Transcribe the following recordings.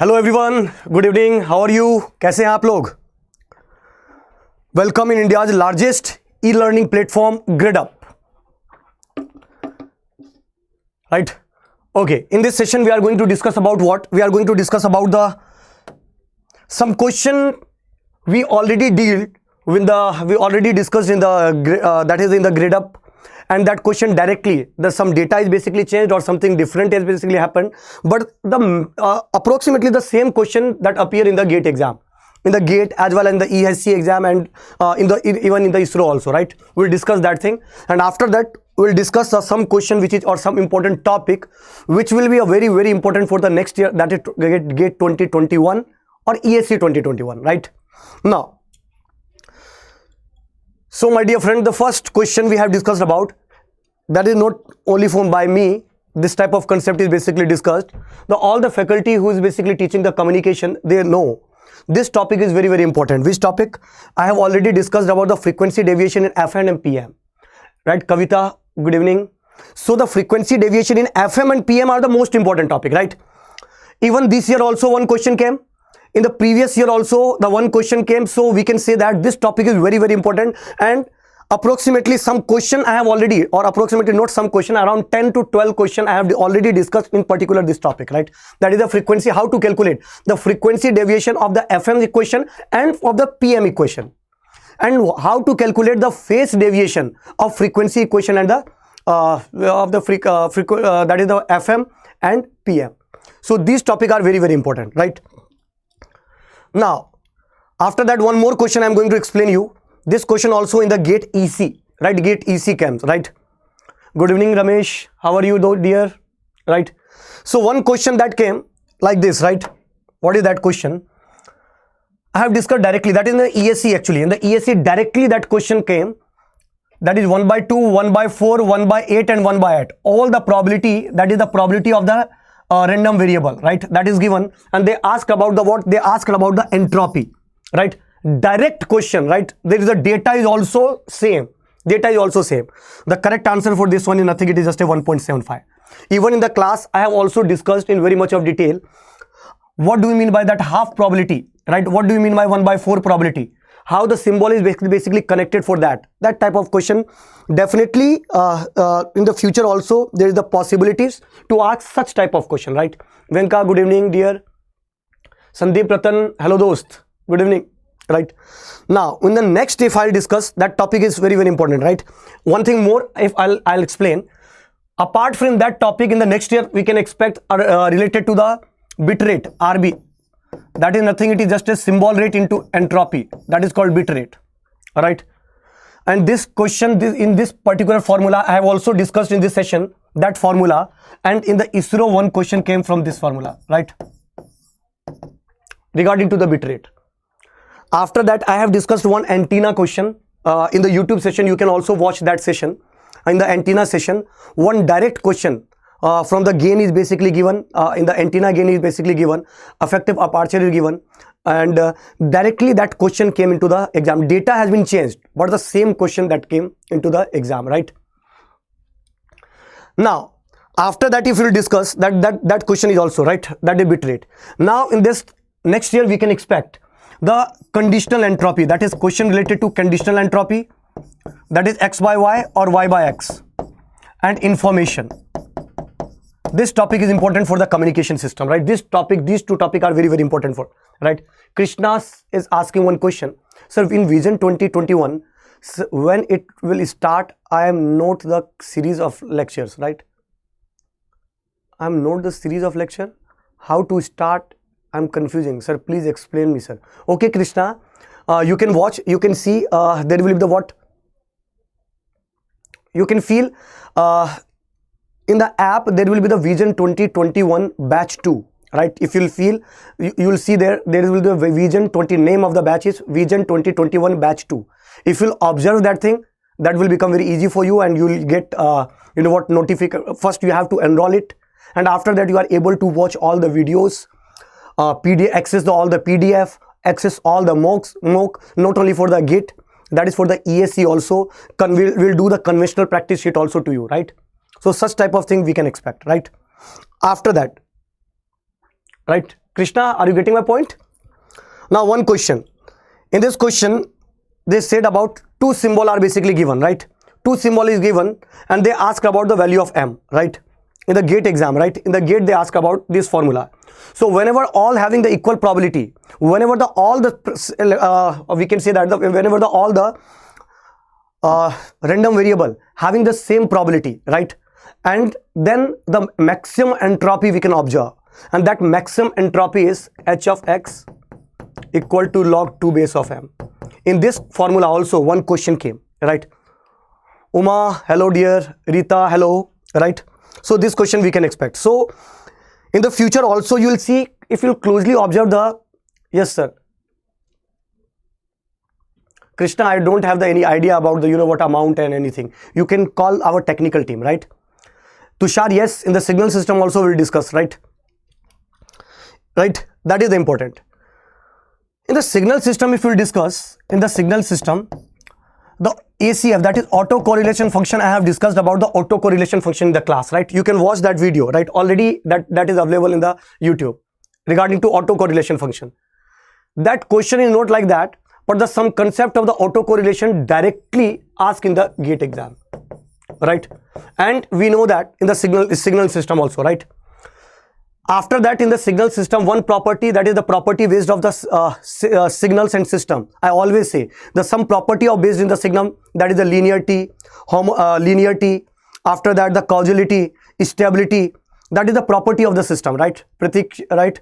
Hello everyone, good evening, how are you? कैसे हैं आप लोग? Welcome in India's largest e learning platform Gradeup. Right? Okay, in this session we are going to discuss about what? We are going to discuss about some question we already discussed in the that is in the Gradeup, and that question directly some data is basically changed or something different has basically happened, but the approximately the same question that appear in the GATE exam, in the GATE as well as in the ESE exam, and even in the ISRO also, right? We'll discuss that thing, and after that we'll discuss some question which is or some important topic which will be a very important for the next year, that is GATE 2021 or ESE 2021, right? Now, so my dear friend, the first question we have discussed about, that is not only formed by me, this type of concept is basically discussed. All the faculty who is basically teaching the communication, they know this topic is very important. Which topic? I have already discussed about the frequency deviation in FM and PM, right? Kavita, good evening. So the frequency deviation in FM and PM are the most important topic, right? Even this year also one question came. In the previous year also the one question came. So we can say that this topic is very important, and approximately some question I have already, or approximately not some question, around 10 to 12 question I have already discussed in particular this topic, right? That is the frequency, how to calculate the frequency deviation of the FM equation and of the PM equation, and how to calculate the phase deviation of frequency equation and the that is the FM and PM. So these topics are very important, right? Now, after that, one more question I am going to explain you. This question also in the GATE EC, right? GATE EC camps, right? Good evening, Ramesh. How are you, though, dear? Right? So one question that came like this, right? What is that question? I have discussed directly. That is in the ESE actually. In the ESE directly that question came. That is 1 by 2, 1 by 4, 1 by 8 and 1 by 8. All the probability, that is the probability of the random variable, right? That is given, and they ask about the what? They asked about the entropy, right? Direct question, right? There is a data is also same. Data is also same. The correct answer for this one is nothing. It is just a 1.75. Even in the class, I have also discussed in very much of detail. What do we mean by that half probability, right? What do you mean by 1 by 4 probability? How the symbol is basically connected for that type of question. Definitely in the future also there is the possibilities to ask such type of question, right? Venka, good evening, dear. Sandeep Ratan, hello dost, good evening, right? Now in the next, if I'll discuss that topic is very important, right? One thing more, if I'll explain, apart from that topic, in the next year we can expect related to the bit rate, RB. That is nothing, it is just a symbol rate into entropy, that is called bit rate, all right? And this question, in this particular formula, I have also discussed in this session that formula, and in the ISRO one question came from this formula, right? Regarding to the bit rate. After that, I have discussed one antenna question in the YouTube session. You can also watch that session. In the antenna session, one direct question from the gain is basically given, in the antenna gain is basically given, effective aperture is given, and directly that question came into the exam. Data has been changed, but the same question that came into the exam, right? Now, after that, if we will discuss that question is also, right? That is bit rate. Now, in this next year, we can expect the conditional entropy, that is question related to conditional entropy, that is x by y or y by x, and information. This topic is important for the communication system, right? These two topics are very important for, right? Krishna is asking one question. Sir, in Vision 2021, when it will start? I am not the series of lectures, right? I am not the series of lecture. How to start? I'm confusing, sir. Please explain me, sir. Okay, Krishna, you can watch. You can see there will be the what? You can feel in the app there will be the Vision 2021 batch 2, right? If you'll feel, you will see there will be the Vision 20, name of the batch is Vision 2021 batch 2. If you'll observe that thing, that will become very easy for you, and you will get you know what, notification. First you have to enroll it, and after that you are able to watch all the videos, PDF, access all the PDF, access all the mock, not only for the GATE, that is for the ESE also. We'll do the conventional practice sheet also to you, right? So such type of thing we can expect, right? After that, right, Krishna, are you getting my point? Now one question. In this question, they said about two symbols are basically given, right? Two symbol is given and they ask about the value of m, right? In the GATE exam, right? In the GATE they ask about this formula. So whenever all having the equal probability, whenever the all the we can say that whenever the all the random variable having the same probability, right? And then the maximum entropy we can observe, and that maximum entropy is h of x equal to log 2 base of m. In this formula also one question came, right? Uma, hello dear. Rita, hello, right? So this question we can expect. So in the future also you will see, if you closely observe the, yes sir. Krishna, I don't have any idea about the what amount and anything. You can call our technical team, right? Tushar, yes, in the signal system also we'll discuss, right? Right, that is important. In the signal system, if we'll discuss, in the signal system, the ACF, that is autocorrelation function, I have discussed about the autocorrelation function in the class, right? You can watch that video, right? Already that is available in the YouTube regarding to autocorrelation function. That question is not like that, but the some concept of the autocorrelation directly asked in the GATE exam, right? And we know that in the signal system also, right? After that, in the signal system, one property, that is the property based of the signals and system. I always say the some property of based in the signal, that is the linearity, linearity. After that, the causality, stability, that is the property of the system, right? Pratik, right?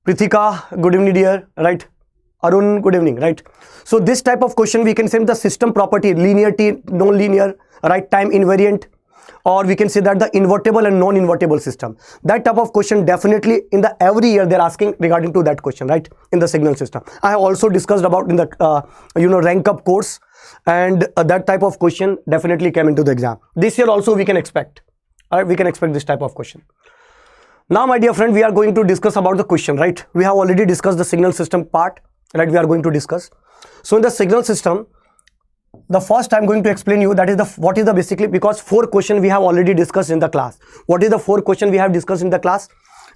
Prithika, good evening dear, right? Arun, good evening, right? So this type of question we can say the system property, linearity, non-linear, right? Time invariant, or we can say that the invertible and non-invertible system. That type of question definitely in the every year they're asking regarding to that question, right? In the signal system. I have also discussed about in the rank up course, and that type of question definitely came into the exam. This year also we can expect, all right? We can expect this type of question. Now my dear friend, we are going to discuss about the question, right? We have already discussed the signal system part, right? We are going to discuss. So in the signal system, the first I'm going to explain you that is the what is the basically, because 4 questions we have already discussed in the class. What is the 4 question we have discussed in the class?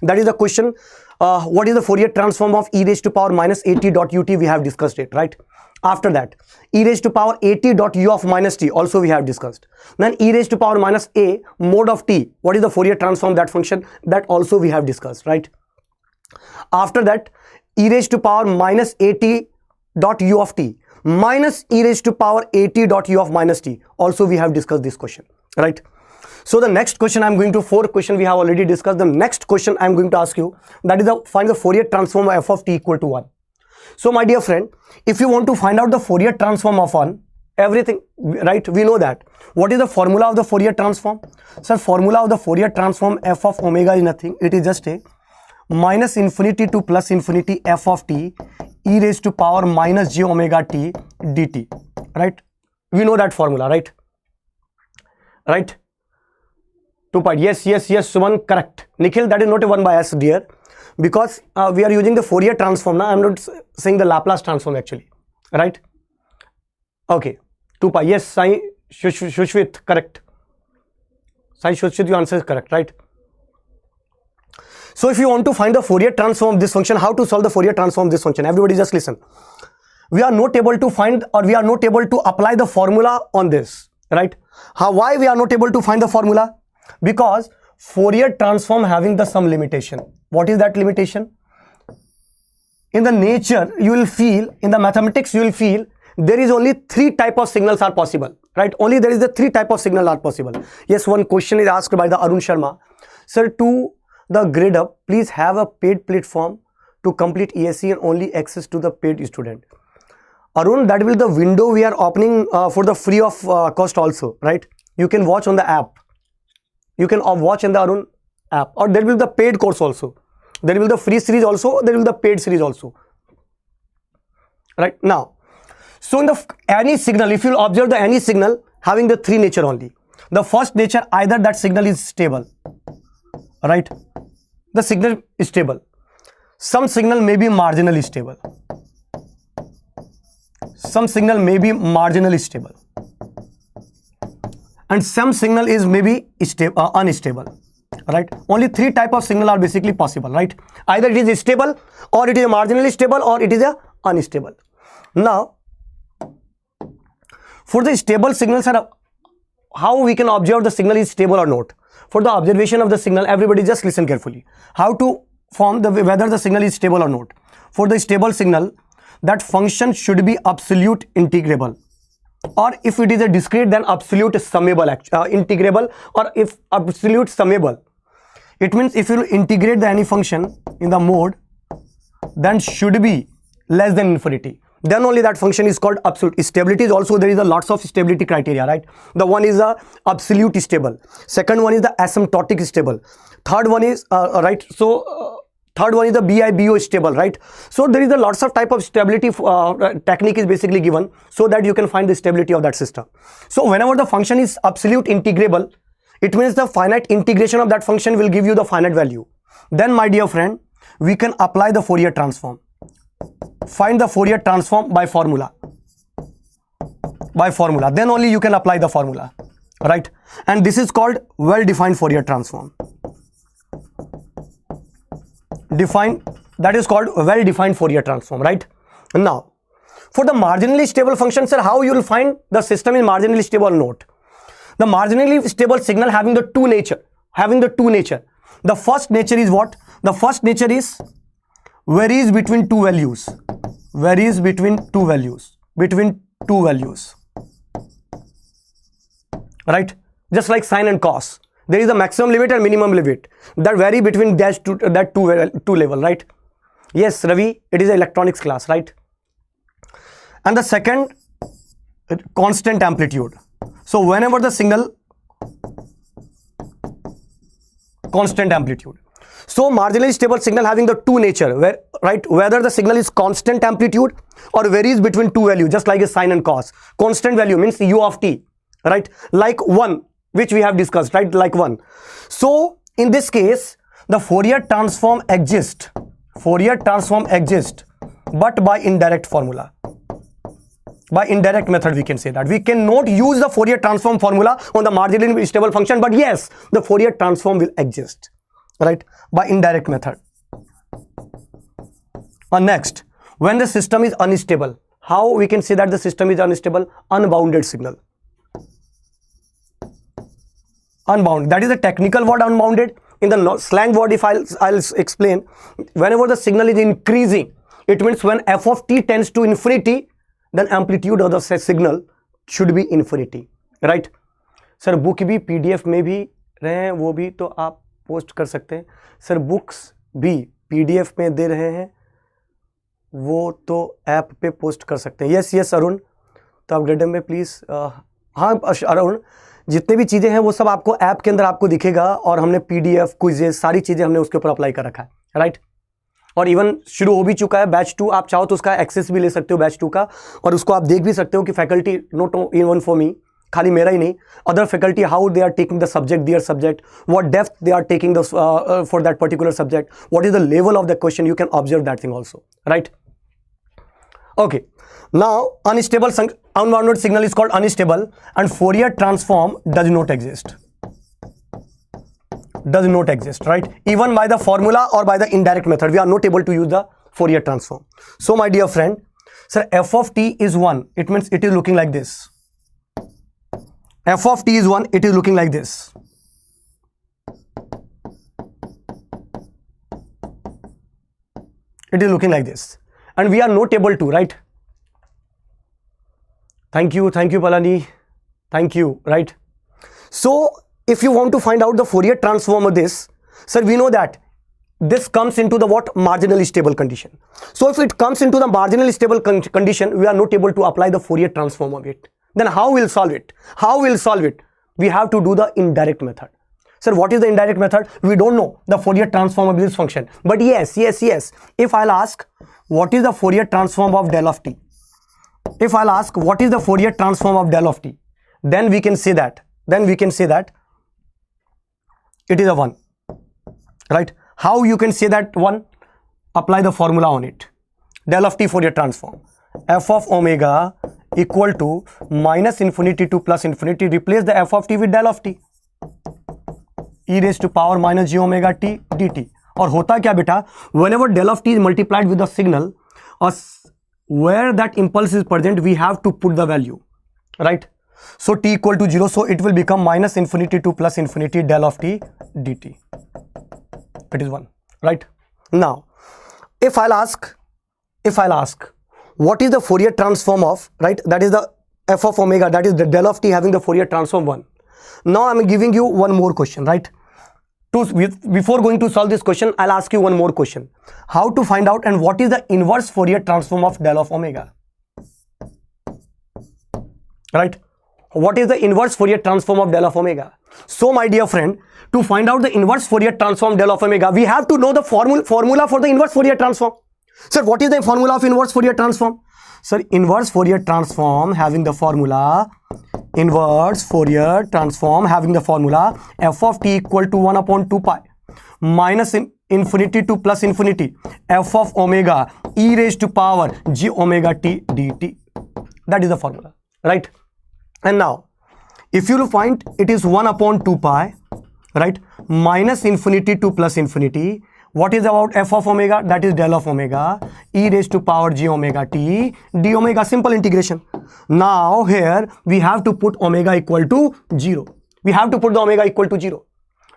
That is the question, what is the Fourier transform of e raised to power minus at dot ut? We have discussed it, right? After that, e raised to power at dot u of minus t also we have discussed. Then e raised to power minus a mod of t, what is the Fourier transform that function? That also we have discussed, right? After that, e raised to power minus at dot u of t minus e raised to power at dot u of minus t, also we have discussed this question, right? So the next question I'm going to, 4 question we have already discussed. The next question I'm going to ask you, that is find the Fourier transform of f of t equal to 1. So my dear friend, if you want to find out the Fourier transform of 1, everything, right? We know that. What is the formula of the Fourier transform? So formula of the Fourier transform f of omega is nothing. It is just a minus infinity to plus infinity f of t e raised to power minus j omega t dt, right? We know that formula, right? Right? 2 point. Yes, Suman, correct. Nikhil, that is not a 1 by s, dear, because we are using the Fourier transform now. I'm not saying the Laplace transform actually, right? Okay, 2 pi. Yes, Sai Shushvit, correct. Sai Shushvit, your answer is correct, right? So if you want to find the Fourier transform of this function, how to solve the Fourier transform of this function? Everybody just listen. We are not able to find, or we are not able to apply the formula on this, right? Why we are not able to find the formula? Because Fourier transform having the some limitation. What is that limitation? In the nature, you will feel, in the mathematics, you will feel there is only 3 type of signals are possible, right? Only there is the 3 type of signal are possible. Yes, one question is asked by the Arun Sharma. Sir, to the Gradeup, please have a paid platform to complete ESE and only access to the paid student. Arun, that will the window we are opening for the free of cost also, right? You can watch on the app. You can watch in the Arun app, or there will be the paid course also. There will be the free series also, there will be the paid series also. Right now, so in the any signal, if you observe the any signal having the 3 nature only. The first nature, either that signal is stable, right? The signal is stable. Some signal may be marginally stable. Some signal may be marginally stable. And some signal is maybe unstable, right? Only three type of signal are basically possible, right? Either it is stable, or it is marginally stable, or it is a unstable. Now, for the stable signals, how we can observe the signal is stable or not? For the observation of the signal, everybody just listen carefully. How to form whether the signal is stable or not? For the stable signal, that function should be absolute integrable, or if it is a discrete, then absolute summable, integrable, or if absolute summable. It means if you integrate any function in the mode, then should be less than infinity. Then only that function is called absolute. Stability is also, there is a lots of stability criteria, right? The one is a absolute stable. Second one is the asymptotic stable. Third one is third one is the BIBO stable, right? So there is a lots of type of stability technique is basically given so that you can find the stability of that system. So whenever the function is absolute integrable, it means the finite integration of that function will give you the finite value. Then, my dear friend, we can apply the Fourier transform. Find the Fourier transform by formula. By formula. Then only you can apply the formula, right? And this is called well-defined Fourier transform. That is called well-defined Fourier transform, right? Now, for the marginally stable function, sir, how you will find the system is marginally stable or not? The marginally stable signal having the two nature. The first nature is what? The first nature is varies between two values. Varies between two values. Right? Just like sine and cos. There is a maximum limit and minimum limit that vary between that two level, right? Yes, Ravi, it is an electronics class, right? And the second, constant amplitude. So whenever the signal, constant amplitude. So marginally stable signal having the two nature, whether the signal is constant amplitude or varies between two values, just like a sine and cos. Constant value means u of t, right? Like 1, which we have discussed, right? Like 1. So in this case, the Fourier transform exists. But by indirect formula. By indirect method, we can say that. We cannot use the Fourier transform formula on the marginally stable function, but yes, the Fourier transform will exist, right? By indirect method. Next, when the system is unstable, how we can say that the system is unstable? Unbounded signal. Unbounded. That is a technical word, unbounded. In the slang word, if I'll explain, whenever the signal is increasing, it means when f of t tends to infinity, then amplitude of the signal should be infinity, right? Sir book भी PDF में भी रहे हैं, वो भी तो आप post कर सकते हैं. सर बुक्स भी PDF में दे रहे हैं, वो तो ऐप पे पोस्ट कर सकते हैं. यस अरुण, तो आप ग्रेडम में प्लीज़, हाँ अरुण, जितने भी चीज़ें हैं वो सब आपको ऐप के अंदर आपको दिखेगा, और हमने PDF क्विजेस सारी चीज़ें हमने उसके ऊपर अप्लाई कर रखा है, राइट? और इवन शुरू हो भी चुका है बैच 2. आप चाहो तो उसका एक्सेस भी ले सकते हो बैच 2 का, और उसको आप देख भी सकते हो कि faculty not even for me, खाली मेरा ही नहीं, other faculty how they are taking the subject, their subject, what depth they are taking for that particular subject, what is the level of the question, you can observe that thing also, right? Okay, now unbounded signal is called unstable, and Fourier transform does not exist. Right? Even by the formula or by the indirect method, we are not able to use the Fourier transform. So my dear friend, sir, f of t is 1. It means it is looking like this. F of t is 1. It is looking like this. It is looking like this. And we are not able to, right? Thank you Palani, thank you, right? So if you want to find out the Fourier transform of this, sir, we know that this comes into the what? Marginally stable condition. So if it comes into the marginally stable condition, we are not able to apply the Fourier transform of it. Then how we'll solve it? We have to do the indirect method. Sir, what is the indirect method? We don't know the Fourier transform of this function. But yes. If I'll ask, what is the Fourier transform of del of t? If I'll ask, what is the Fourier transform of del of t? Then we can say that. It is a 1. Right? How you can say that 1? Apply the formula on it. Del of t Fourier transform. F of omega equal to minus infinity to plus infinity. Replace the f of t with del of t. e raised to power minus j omega t dt. और होता क्या बेटा, whenever del of t is multiplied with the signal or where that impulse is present, we have to put the value, right? So t equal to 0, so it will become minus infinity to plus infinity del of t dt. It is 1, right? Now, if I'll ask, what is the Fourier transform of, right? That is the f of omega, that is the del of t having the Fourier transform 1. Now I'm giving you one more question, right? Before going to solve this question, I'll ask you one more question. How to find out and what is the inverse Fourier transform of del of omega? Right? What is the inverse Fourier transform of del of omega? So my dear friend, to find out the inverse Fourier transform del of omega, we have to know the formula for the inverse Fourier transform. Sir, what is the formula of inverse Fourier transform? Sir, inverse Fourier transform having the formula, f of t equal to 1 upon 2 pi minus infinity to plus infinity f of omega e raised to power j omega t dt. That is the formula, right? And now, if you will find, it is 1 upon 2 pi, right, minus infinity to plus infinity. What is about f of omega? That is del of omega e raised to power j omega t d omega, simple integration. Now here we have to put omega equal to 0. We have to put the omega equal to 0.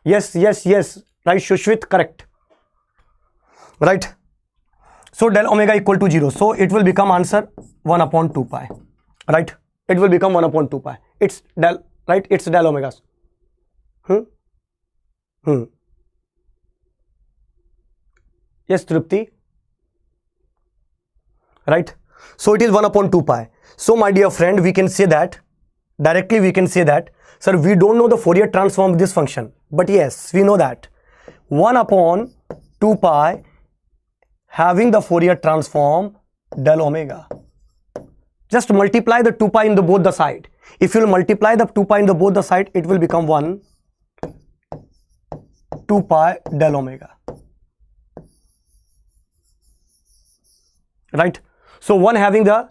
Yes, right, Shushwit, correct. Right. So del omega equal to 0. So it will become answer 1 upon 2 pi. Right. It will become 1 upon 2 pi. It's del, right? It's del omegas. Yes, Tripti. Right. So it is 1 upon 2 pi. So my dear friend, we can say that, directly we can say that, sir, we don't know the Fourier transform of this function. But yes, we know that 1 upon 2 pi having the Fourier transform del omega. Just multiply the 2 pi in the both the side. If you will multiply the 2 pi in the both the side, it will become 1 2 pi del omega. Right? So one having the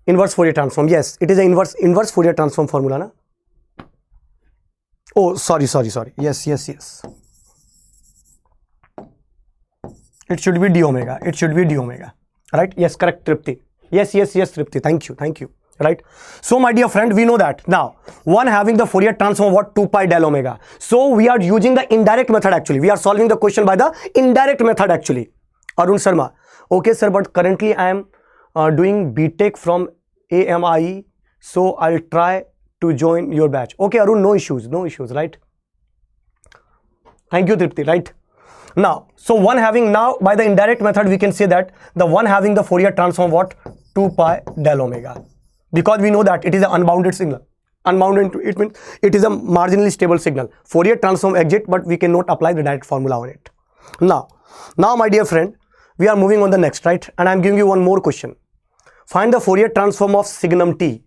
inverse Fourier transform. Yes, it is an inverse Fourier transform formula, na? Oh, sorry. Yes. It should be d omega. Right? Yes, correct, Tripti. Yes, Tripti. Thank you. Right? So my dear friend, we know that. Now, one having the Fourier transform, what? 2 pi del omega. So we are using the indirect method actually. We are solving the question by the indirect method actually. Arun Sharma. Okay, sir, but currently I am doing BTech from AMIE. So I'll try to join your batch. Okay, Arun, no issues, right? Thank you, Tripti, right? Now, so one having now by the indirect method, we can say that the one having the Fourier transform, what? 2 pi del omega. Because we know that it is an unbounded signal. Unbounded, it means it is a marginally stable signal. Fourier transform exists, but we cannot apply the direct formula on it. Now, my dear friend, we are moving on the next, right? And I'm giving you one more question. Find the Fourier transform of Signum t.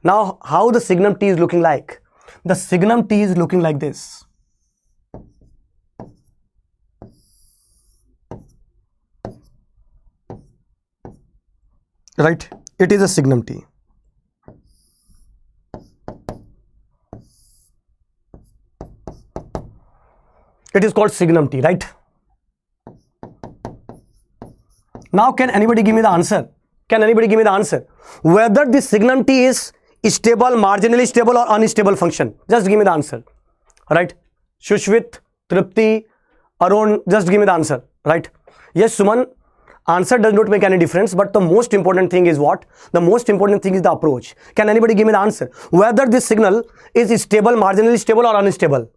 Now, how the Signum t is looking like? The Signum t is looking like this. Right? It is a Signum t. It is called Signum t, right? Now, can anybody give me the answer? Whether this Signum t is stable, marginally stable or unstable function. Just give me the answer. Right? Shushwit, Tripti, Arun, just give me the answer. Right? Yes, Suman, answer does not make any difference, but the most important thing is what? The most important thing is the approach. Can anybody give me the answer? Whether this signal is stable, marginally stable or unstable.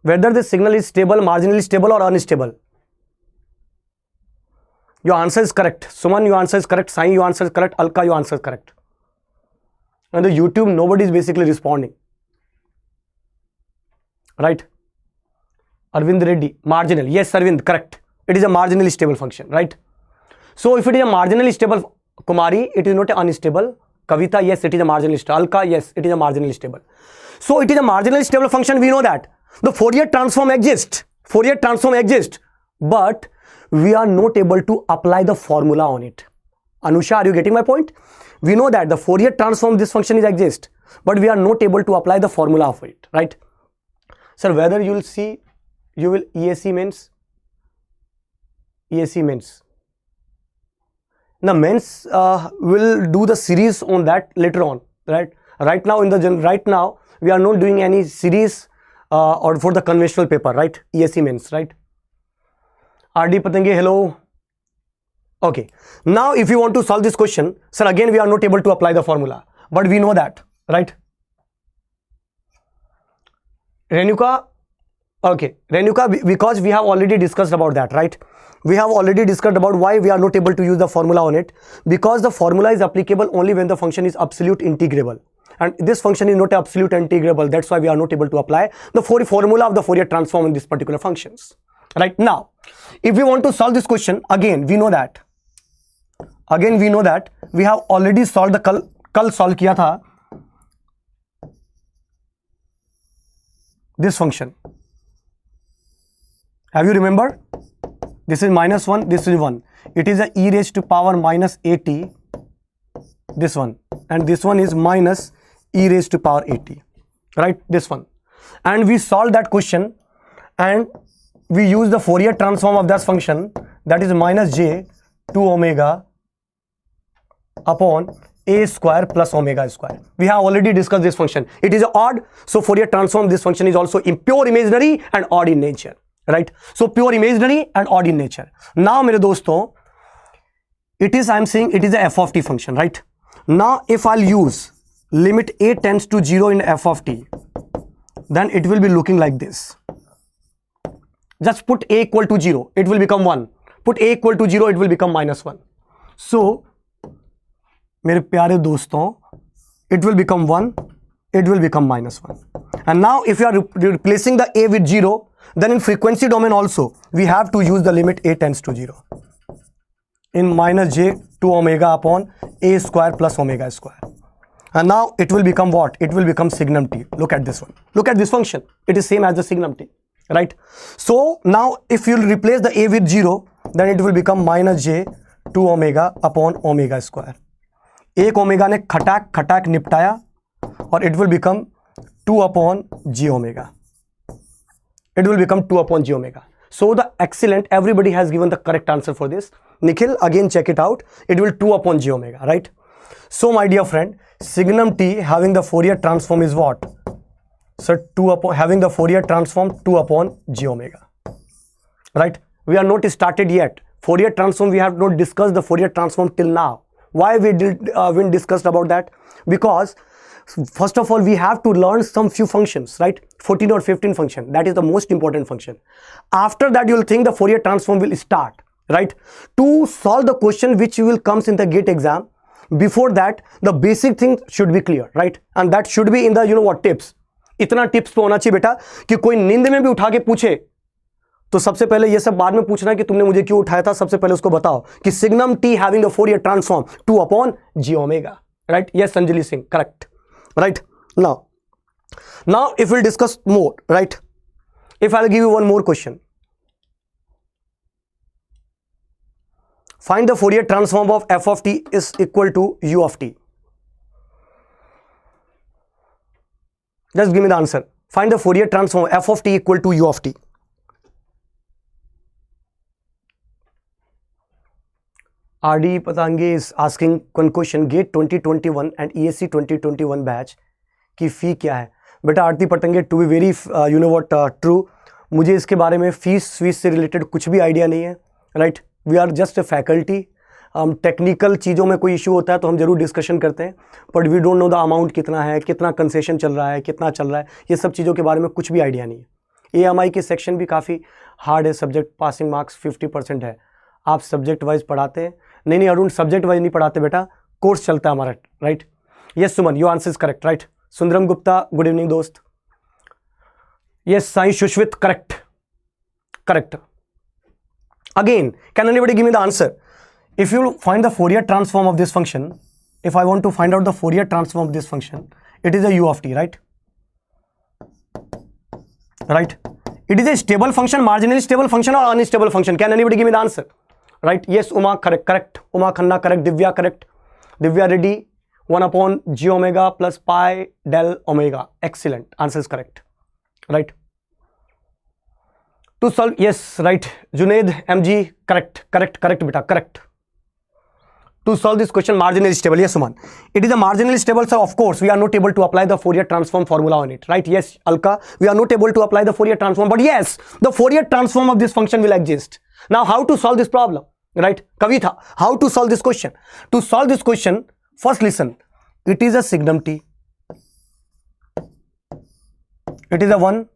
Whether this signal is stable, marginally stable or unstable. Your answer is correct. Suman, your answer is correct. Sai, your answer is correct. Alka, your answer is correct. And the YouTube, nobody is basically responding. Right? Arvind Reddy, marginal. Yes, Arvind, correct. It is a marginally stable function, right? So if it is a marginally stable, Kumari, it is not an unstable. Kavita, yes, it is a marginally stable. Alka, yes, it is a marginally stable. So it is a marginally stable function, we know that. The Fourier transform exists, but we are not able to apply the formula on it. Anusha, are you getting my point? We know that the Fourier transform this function is exist, but we are not able to apply the formula of it, right? Sir, whether you will see, you will ESE means now means will do the series on that later on, right? Right now we are not doing any series or for the conventional paper, right? ESE means, right? RD Patange, hello. Okay, now if you want to solve this question, sir, again we are not able to apply the formula, but we know that, right? Renuka, okay, Renuka, because we have already discussed about that, right? We have already discussed about why we are not able to use the formula on it, because the formula is applicable only when the function is absolute integrable, and this function is not absolute integrable. That's why we are not able to apply the formula of the Fourier transform in this particular functions. Right now, if we want to solve this question, again we know that we have already solved the कल solve किया था this function. Have you remembered? This is -1, this is 1. It is a e raised to power minus at, this one, and this one is minus e raised to power at, right? This one, and we solve that question and we use the Fourier transform of that function, that is minus j 2 omega upon a square plus omega square. We have already discussed this function. It is odd, so Fourier transform this function is also pure imaginary and odd in nature, right? So pure imaginary and odd in nature. Now mere doston, it is, I am saying it is a f of t function, right? Now if I'll use limit a tends to 0 in f of t, then it will be looking like this. Just put a equal to 0, it will become 1. Put a equal to 0, it will become -1. So मेरे प्यारे दोस्तों, it will become 1, it will become -1. And now if you are replacing the a with 0, then in frequency domain also we have to use the limit a tends to 0 in minus j 2 omega upon a square plus omega square. And now it will become what? It will become signum t. Look at this one. Look at this function. It is same as the signum t, right? So now if you replace the a with 0, then it will become minus j 2 omega upon omega square. एक omega ने खटाक निपटाया और it will become 2 upon g omega. It will become 2 upon g omega. So the excellent, everybody has given the correct answer for this. Nikhil, again check it out. It will 2 upon g omega, right? So my dear friend, signum t having the Fourier transform is what? So having the Fourier transform 2 upon g omega, right? We are not started yet. Fourier transform, we have not discussed the Fourier transform till now. Why we didn't discussed about that? Because first of all we have to learn some few functions, right? 14 or 15 function, that is the most important function. After that you will think the Fourier transform will start, right? To solve the question which will comes in the GATE exam, before that the basic thing should be clear, right? And that should be in the, you know what, tips. इतना tips तो होना चाहिए बेटा कि कोई नींद में भी उठा के पूछे तो सबसे पहले ये सब बाद में पूछना कि तुमने मुझे क्यों उठाया था, सबसे पहले उसको बताओ कि signum t having the Fourier transform 2 upon j omega, right? Yes Anjali Singh, correct, right? Now if will discuss more, right? If I will give you one more question, find the Fourier transform of f of t is equal to u of t. Just give me the answer. Find the Fourier transform f of t equal to u of t. RD Patange is asking one question, GATE 2021 and ESE 2021 batch की fee क्या है? बेटा Aarti Patange, to be very you know what true, मुझे इसके बारे में fees से related कुछ भी आइडिया नहीं है, right? We are just a faculty. हम टेक्निकल चीज़ों में कोई इशू होता है तो हम जरूर डिस्कशन करते हैं, but we don't know the amount कितना है, कितना कंसेशन चल रहा है, कितना चल रहा है, ये सब चीज़ों के बारे में कुछ भी आइडिया नहीं है. AMI के सेक्शन भी काफ़ी हार्ड है, सब्जेक्ट पासिंग मार्क्स 50% है. आप सब्जेक्ट वाइज पढ़ाते हैं? नहीं अरुण, सब्जेक्ट वाइज नहीं पढ़ाते बेटा, कोर्स चलता है हमारा, right? Yes Suman, your answer is correct, right? Sundaram Gupta, good evening दोस्त. Yes Sai Sushwit, correct. Again, can anybody give me the answer? If you find the Fourier transform of this function, if I want to find out the Fourier transform of this function, it is a u of t, right? Right? It is a stable function, marginally stable function or unstable function. Can anybody give me the answer? right? Yes, Uma, correct. Uma Khanna, correct. Divya, correct. Divya Reddy, 1 upon g omega plus pi del omega. Excellent. Answer is correct, right? To solve, yes, right. Junaid, MG, correct, beta, correct. To solve this question, marginally stable. Yes, Suman. It is a marginally stable, so of course, we are not able to apply the Fourier transform formula on it, right? Yes, Alka, we are not able to apply the Fourier transform, but yes, the Fourier transform of this function will exist. Now, how to solve this problem, right? Kavitha, how to solve this question? To solve this question, first listen, it is a signum t. It is a 1,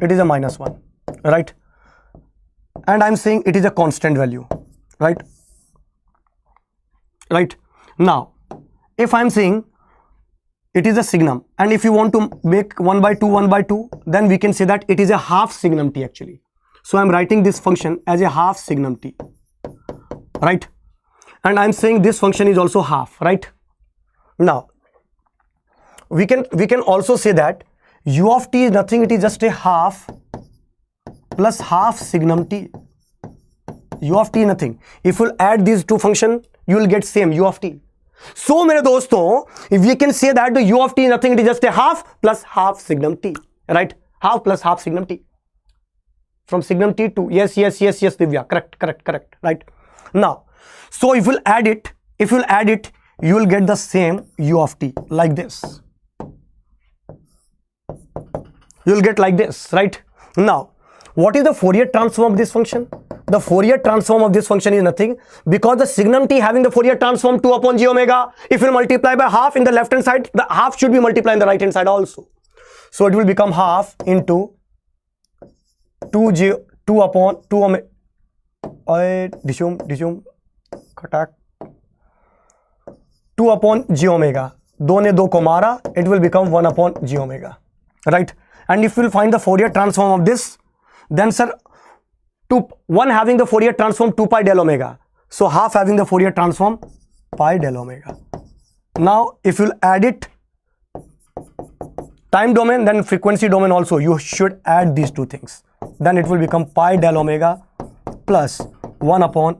it is a -1, right? And I'm saying it is a constant value, right? Right now, if I'm saying it is a signum, and if you want to make 1 by 2, then we can say that it is a half signum t actually. So I'm writing this function as a half signum t, right? And I'm saying this function is also half, right? Now we can also say that u of t is nothing, it is just a half plus half signum t. U of t nothing. If you add these two functions, you will get same u of t. So मेरे दोस्तों, if we can say that the u of t is nothing, it is just a half plus half signum t, right? Half plus half signum t. From signum t to, yes, Divya, correct, right? Now, so if you'll add it, you will get the same u of t like this. You will get like this, right? Now, what is the Fourier transform of this function? The Fourier transform of this function is nothing, because the signum t having the Fourier transform 2 upon g omega, if you multiply by half in the left hand side, the half should be multiplied in the right hand side also. So it will become half into 2 upon 2 omega. Disum, 2 upon g omega. 2 ne 2 ko mara, it will become 1 upon g omega, right? And if you will find the Fourier transform of this, then sir, 1 having the Fourier transform 2 pi del omega. So half having the Fourier transform pi del omega. Now if you'll add it, time domain, then frequency domain also, you should add these two things. Then it will become pi del omega plus 1 upon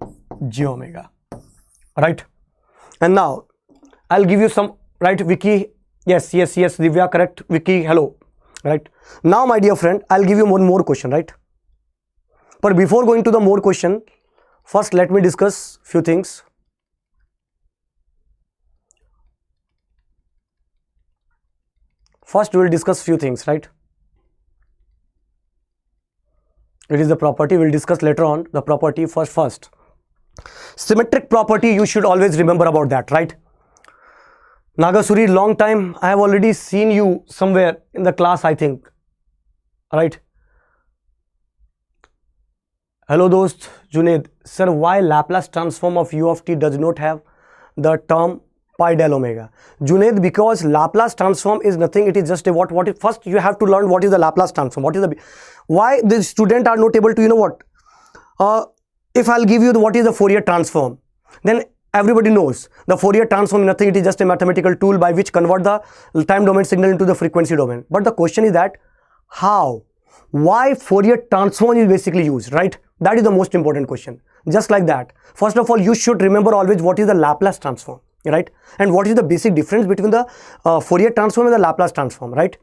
g omega, right? And now I'll give you some, right, Vicky? Yes, Divya, correct. Vicky, hello, right? Now my dear friend, I'll give you one more question, right? But before going to the more question, first let me discuss few things. First we will discuss few things, right? It is the property, we'll discuss later on the property first. Symmetric property, you should always remember about that, right? Nagasuri, long time, I have already seen you somewhere in the class, I think, right? Hello dost, Junaid. Sir, why Laplace transform of u of t does not have the term pi del omega? Junaid, because Laplace transform is nothing, it is just a what if first you have to learn what is the Laplace transform, why the student are not able to, you know what, if I'll give you what is the Fourier transform, then everybody knows the Fourier transform is nothing, it is just a mathematical tool by which convert the time domain signal into the frequency domain. But the question is that why Fourier transform is basically used, right? That is the most important question. Just like that, first of all, you should remember always what is the Laplace transform, right? And what is the basic difference between the Fourier transform and the Laplace transform, right?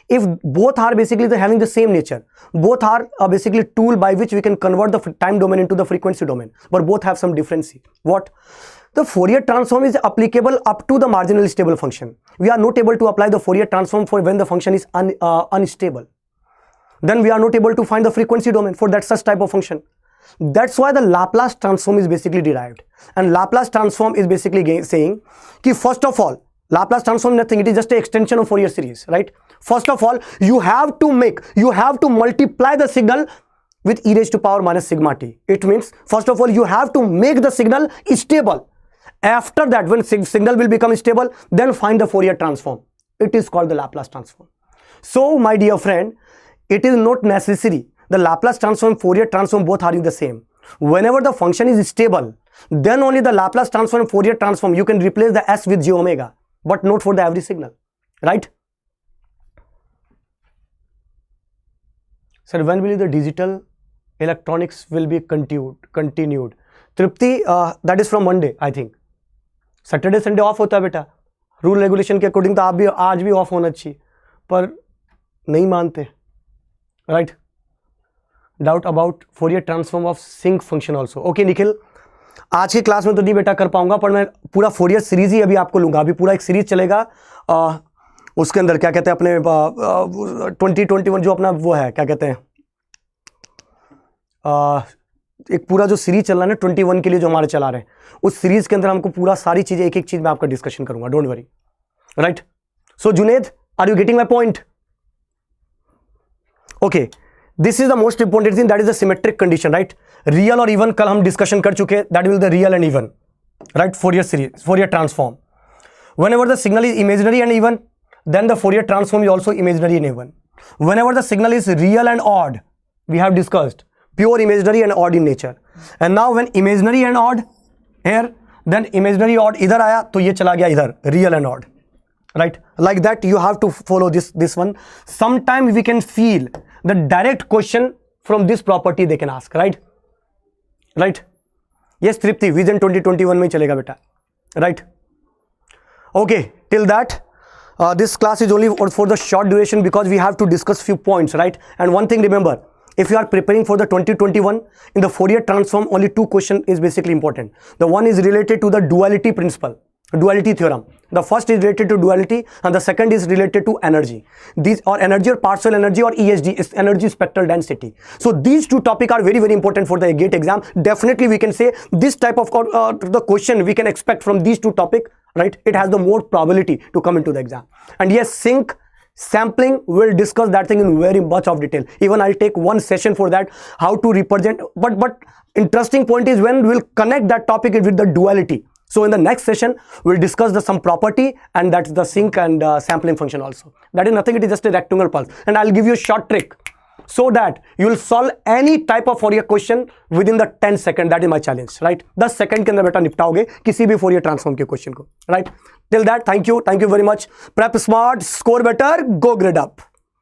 If both are basically having the same nature, both are basically tool by which we can convert the time domain into the frequency domain, but both have some difference. What? The Fourier transform is applicable up to the marginally stable function. We are not able to apply the Fourier transform for when the function is unstable. Then we are not able to find the frequency domain for that such type of function. That's why the Laplace transform is basically derived. And Laplace transform is basically saying कि first of all, Laplace transform nothing, it is just an extension of Fourier series, right? First of all, you have to multiply the signal with e raised to power minus sigma t. It means, first of all, you have to make the signal stable. After that, when signal will become stable, then find the Fourier transform. It is called the Laplace transform. So, my dear friend, it is not necessary. The Laplace transform, Fourier transform, both are in the same. Whenever the function is stable, then only the Laplace transform, Fourier transform, you can replace the s with j omega, but not for the every signal, right? Sir, when will the digital electronics will be continued? Tripti, that is from Monday I think. Saturday Sunday off होता है बेटा, rule regulation के according. तो आप भी आज भी of होना चाहिए, पर नहीं मानते. Right. Doubt about Fourier transform of sinc function also. Okay Nikhil, आज की क्लास में तो नहीं बेटा कर पाऊंगा, पर मैं पूरा फोरियर सीरीज ही अभी आपको लूंगा. अभी पूरा एक सीरीज चलेगा. उसके अंदर क्या कहते हैं अपने 2021 जो अपना वो है, क्या कहते हैं, एक पूरा जो सीरीज चल रहा है ना 21 के लिए जो हमारे चला रहे हैं, उस सीरीज के अंदर हमको पूरा सारी चीजें एक एक चीज में आपका डिस्कशन करूंगा. Don't worry. Right. So Junaid, are you getting my point? Okay, this is the most important thing, that is the symmetric condition. Right. Real और इवन कल हम डिस्कशन कर चुके हैं. That will the real and even. Right. Fourier series, Fourier transform. Whenever the signal is imaginary and even, then the Fourier transform is also imaginary and even. Whenever the signal is real and odd, we have discussed pure imaginary and odd in nature. And now when imaginary and odd here, then imaginary odd इधर आया तो ये चला गया इधर real and odd. Right? Like that you have to follow this one. Sometimes we can feel the direct question from this property they can ask. Right? Right? Yes, Tripti, Vision 2021 में चलेगा बेटा. Right? Okay, till that this class is only for the short duration because we have to discuss few points, right? And one thing remember, if you are preparing for the 2021 in the Fourier transform, only two questions is basically important. The one is related to the duality principle, duality theorem. The first is related to duality and the second is related to energy. These are energy or partial energy or ESD, is energy spectral density. So these two topics are very, very important for the GATE exam. Definitely we can say this type of the question we can expect from these two topics, right? It has the more probability to come into the exam. And yes, sync, sampling, we'll discuss that thing in very much of detail. Even I'll take one session for that, how to represent. But interesting point is when we'll connect that topic with the duality. So in the next session, we'll discuss some property, and that's the sync and sampling function also. That is nothing, it is just a rectangular pulse. And I'll give you a short trick so that you will solve any type of Fourier question within the 10 seconds. That is my challenge, right? 10 second के अंदर बेटा निपटाओगे किसी भी Fourier transform के question को, right? Till that, thank you very much. Prep smart, score better, go grade up.